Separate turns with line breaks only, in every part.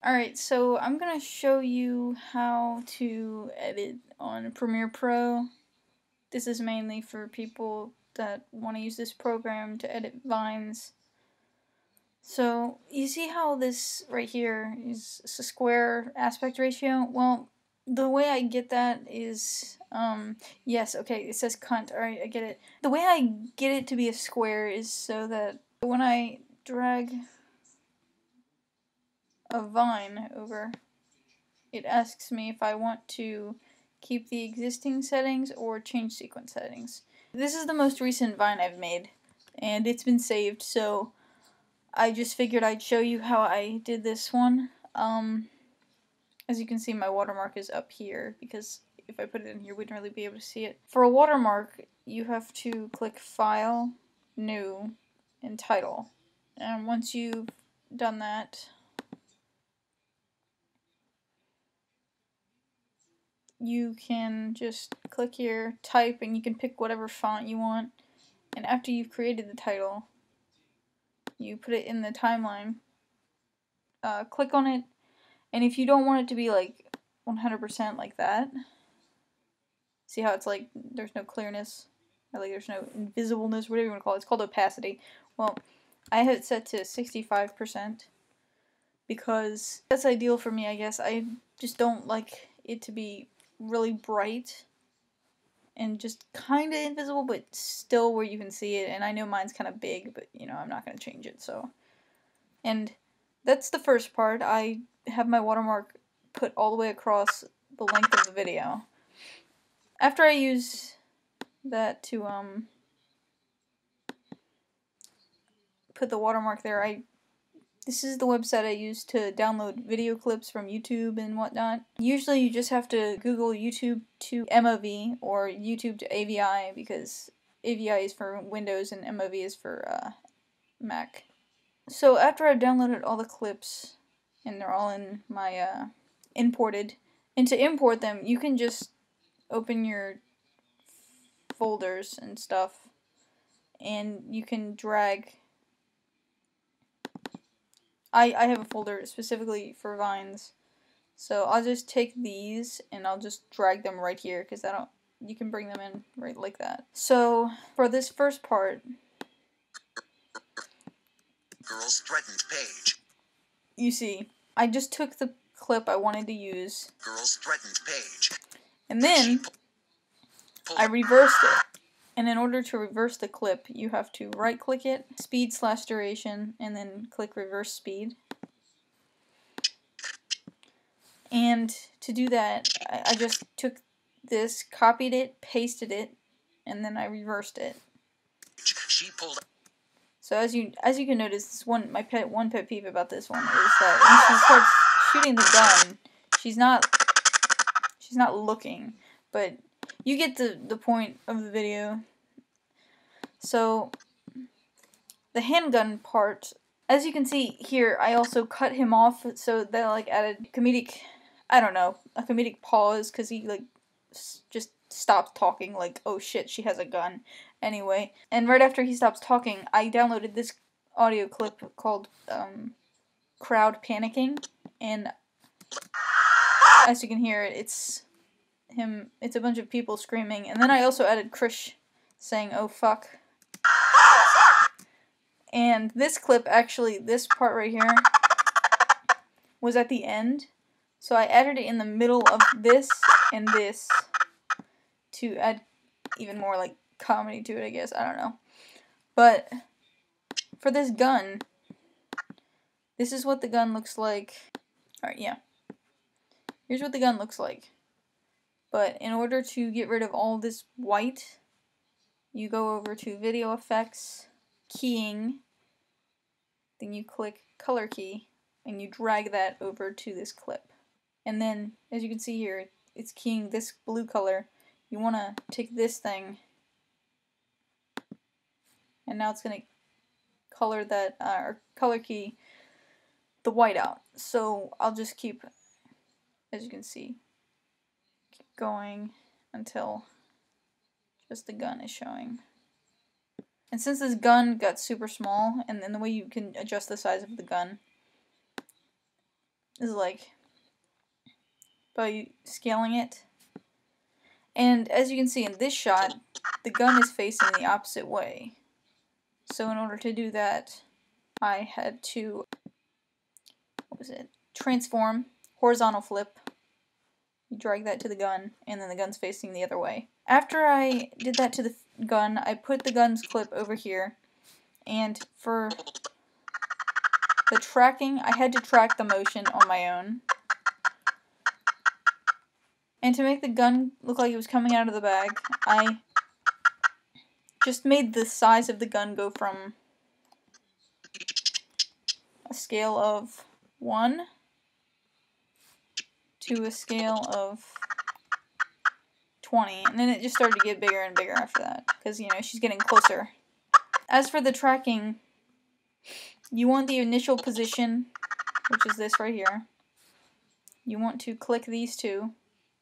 Alright, so I'm gonna show you how to edit on Premiere Pro. This is mainly for people that want to use this program to edit vines. So, you see how this right here is a square aspect ratio? Well, the way I get that is, yes, okay, it says cunt, alright, I get it. The way I get it to be a square is so that when I drag a vine over, it asks me if I want to keep the existing settings or change sequence settings. This is the most recent vine I've made, and it's been saved, so I just figured I'd show you how I did this one. As you can see, my watermark is up here, because if I put it in here, we wouldn't really be able to see it. For a watermark, you have to click File, New, and Title. And once you've done that, you can just click here, type, and you can pick whatever font you want. And after you've created the title, you put it in the timeline, click on it, and if you don't want it to be like 100% like that, see how it's like there's no clearness, or like there's no invisibleness, whatever you want to call it, it's called opacity. Well, I have it set to 65% because that's ideal for me, I guess. I just don't like it to be really bright and just kind of invisible, but still where you can see it. And I know mine's kind of big, but you know, I'm not going to change it, so. And that's the first part. I have my watermark put all the way across the length of the video. After I use that to put the watermark there, this is the website I use to download video clips from YouTube and whatnot. Usually you just have to Google YouTube to MOV or YouTube to AVI, because AVI is for Windows and MOV is for Mac. So after I've downloaded all the clips, and they're all in my imported, and to import them, you can just open your folders and stuff, and you can drag. I have a folder specifically for vines, so I'll just take these and I'll just drag them right here, because you can bring them in right like that. So for this first part, girls threatened page, you see, I just took the clip I wanted to use, girls threatened page, and then I reversed it. And in order to reverse the clip, you have to right click it, speed/duration, and then click reverse speed. And to do that, I just took this, copied it, pasted it, and then I reversed it. So as you can notice, this my pet peeve about this one is that when she starts shooting the gun, she's not looking, but you get the point of the video. So the handgun part, as you can see here, I also cut him off, so that like added comedic, I don't know, a comedic pause, because he like just stopped talking, like, oh shit, she has a gun. Anyway, and right after he stops talking, I downloaded this audio clip called Crowd Panicking, and as you can hear, it's a bunch of people screaming, and then I also added Krish saying, oh fuck. And this clip, actually, this part right here, was at the end, so I added it in the middle of this and this to add even more, like, comedy to it, I guess. I don't know. But for this gun, this is what the gun looks like. Alright, yeah. Here's what the gun looks like. But in order to get rid of all this white, you go over to Video Effects, Keying, then you click Color Key, and you drag that over to this clip. And then, as you can see here, it's keying this blue color. You want to take this thing, and now it's going to color that, or color key the white out. So I'll just keep, as you can see, keep going until just the gun is showing. And since this gun got super small, and then the way you can adjust the size of the gun, is like by scaling it. And as you can see in this shot, the gun is facing the opposite way. So in order to do that, I had to, transform, horizontal flip. You drag that to the gun, and then the gun's facing the other way. After I did that to the gun, I put the gun's clip over here, and for the tracking, I had to track the motion on my own. And to make the gun look like it was coming out of the bag, I just made the size of the gun go from a scale of 1 to a scale of 20, and then it just started to get bigger and bigger after that, because, you know, she's getting closer. As for the tracking, you want the initial position, which is this right here. You want to click these two,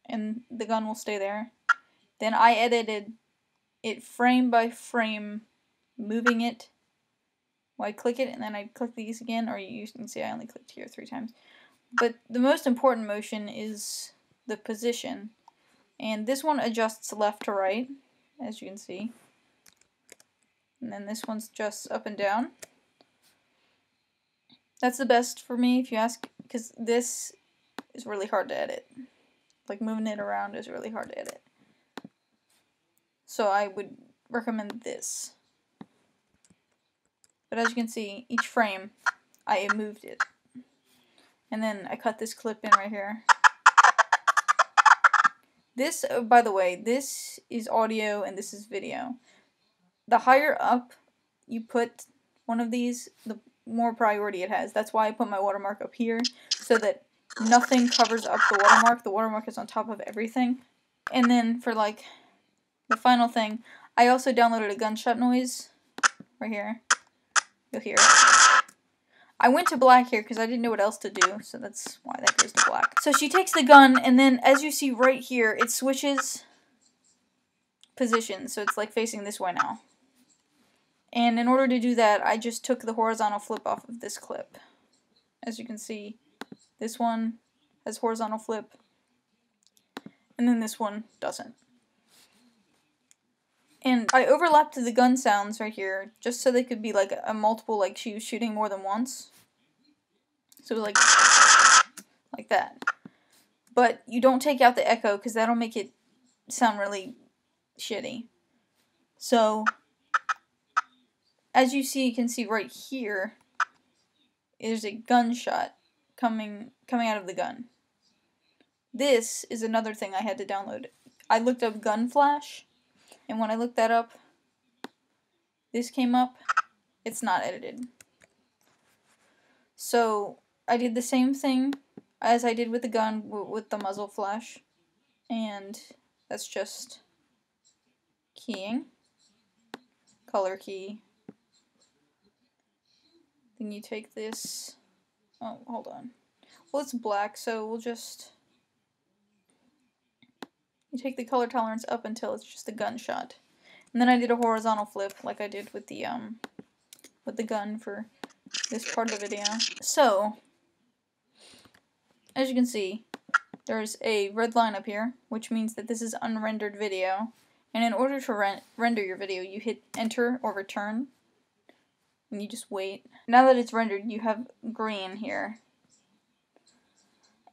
and the gun will stay there. Then I edited it frame by frame, moving it. Well, I click it, and then I click these again, or you can see I only clicked here 3 times. But the most important motion is the position. And this one adjusts left to right, as you can see. And then this one's just up and down. That's the best for me, if you ask, because this is really hard to edit. Like, moving it around is really hard to edit. So I would recommend this. But as you can see, each frame, I moved it. And then I cut this clip in right here. This, by the way, this is audio and this is video. The higher up you put one of these, the more priority it has. That's why I put my watermark up here, so that nothing covers up the watermark. The watermark is on top of everything. And then for like the final thing, I also downloaded a gunshot noise right here. You'll hear it. I went to black here because I didn't know what else to do, so that's why that goes to black. So she takes the gun, and then as you see right here, it switches positions, so it's like facing this way now. And in order to do that, I just took the horizontal flip off of this clip. As you can see, this one has horizontal flip, and then this one doesn't. And I overlapped the gun sounds right here, just so they could be like a multiple, like she was shooting more than once. So like that. But you don't take out the echo, because that'll make it sound really shitty. So, as you can see right here, there's a gunshot coming out of the gun. This is another thing I had to download. I looked up gun flash, and when I looked that up, this came up. It's not edited. So I did the same thing as I did with the gun with the muzzle flash, and that's just keying, color key. Then you take this, oh, hold on. Well, it's black, so we'll just, you take the color tolerance up until it's just a gunshot. And then I did a horizontal flip, like I did with the gun for this part of the video. So, as you can see, there's a red line up here, which means that this is unrendered video. And in order to render your video, you hit enter or return, and you just wait. Now that it's rendered, you have green here.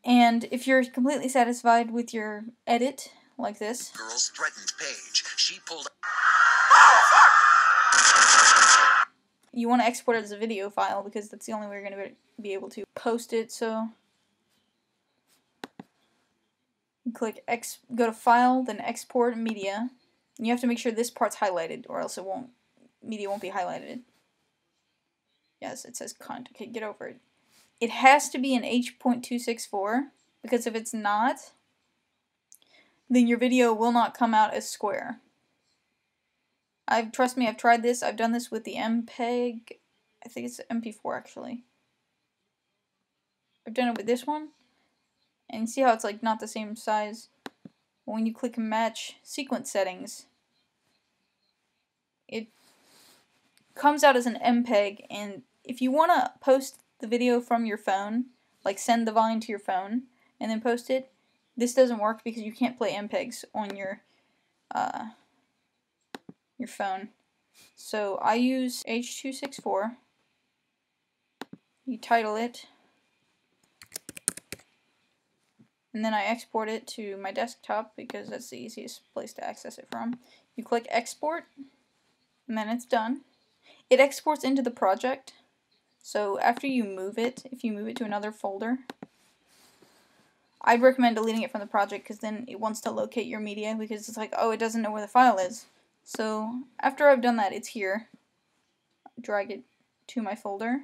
And if you're completely satisfied with your edit, like this,
girls threatened Paige. She pulled.
You want to export it as a video file, because that's the only way you're going to be able to post it. So you click go to File, then Export Media. And you have to make sure this part's highlighted, or else media won't be highlighted. Yes, it says cunt. Okay, get over it. It has to be an H.264, because if it's not, then your video will not come out as square. Trust me, I've tried this. I've done this with the MPEG. I think it's MP4 actually. I've done it with this one, and you see how it's like not the same size. When you click match sequence settings, it comes out as an MPEG, and if you want to post the video from your phone, like send the Vine to your phone and then post it, this doesn't work because you can't play MPEGs on your phone. So I use H.264. You title it, and then I export it to my desktop because that's the easiest place to access it from. You click export, and then it's done. It exports into the project. So after you move it, if you move it to another folder, I'd recommend deleting it from the project because then it wants to locate your media because it's like, oh, it doesn't know where the file is. So after I've done that, it's here. Drag it to my folder.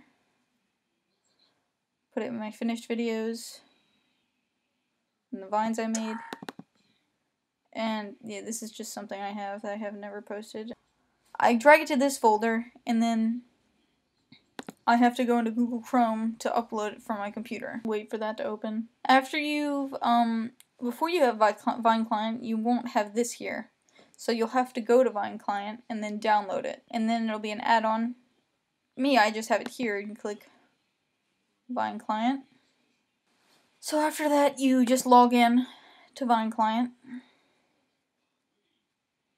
Put it in my finished videos and the vines I made. And yeah, this is just something I have that I have never posted. I drag it to this folder and then I have to go into Google Chrome to upload it from my computer. Wait for that to open. After you've, before you have Vine Client, you won't have this here. So you'll have to go to Vine Client and then download it. And then it'll be an add-on. Me, I just have it here. You can click Vine Client. So after that, you just log in to Vine Client.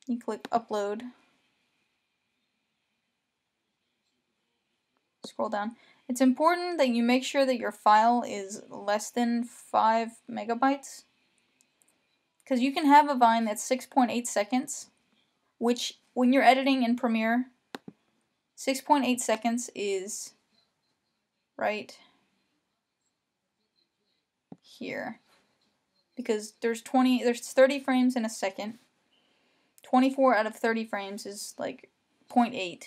You click Upload. Scroll down. It's important that you make sure that your file is less than 5 megabytes. Because you can have a Vine that's 6.8 seconds, which when you're editing in Premiere, 6.8 seconds is right here. Because there's 30 frames in a second. 24 out of 30 frames is like 0.8.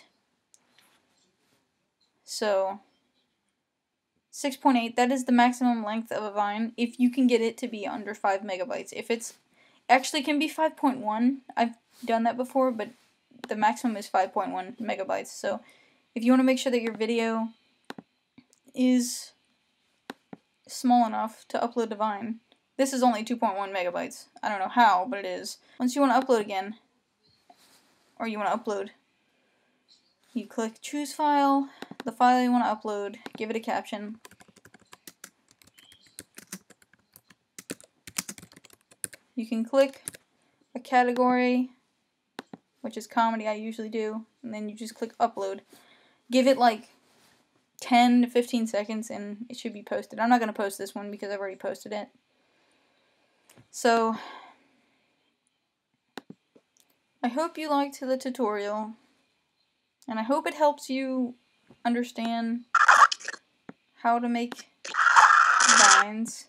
So 6.8, that is the maximum length of a Vine if you can get it to be under 5 megabytes. If it's actually can be 5.1, I've done that before, but the maximum is 5.1 megabytes. So if you want to make sure that your video is small enough to upload to Vine, this is only 2.1 megabytes. I don't know how, but it is. Once you want to upload again, or you want to upload, you click choose file, the file you want to upload, give it a caption. You can click a category, which is comedy, I usually do, and then you just click upload. Give it like 10 to 15 seconds and it should be posted. I'm not going to post this one because I've already posted it. So, I hope you liked the tutorial, and I hope it helps you understand how to make vines.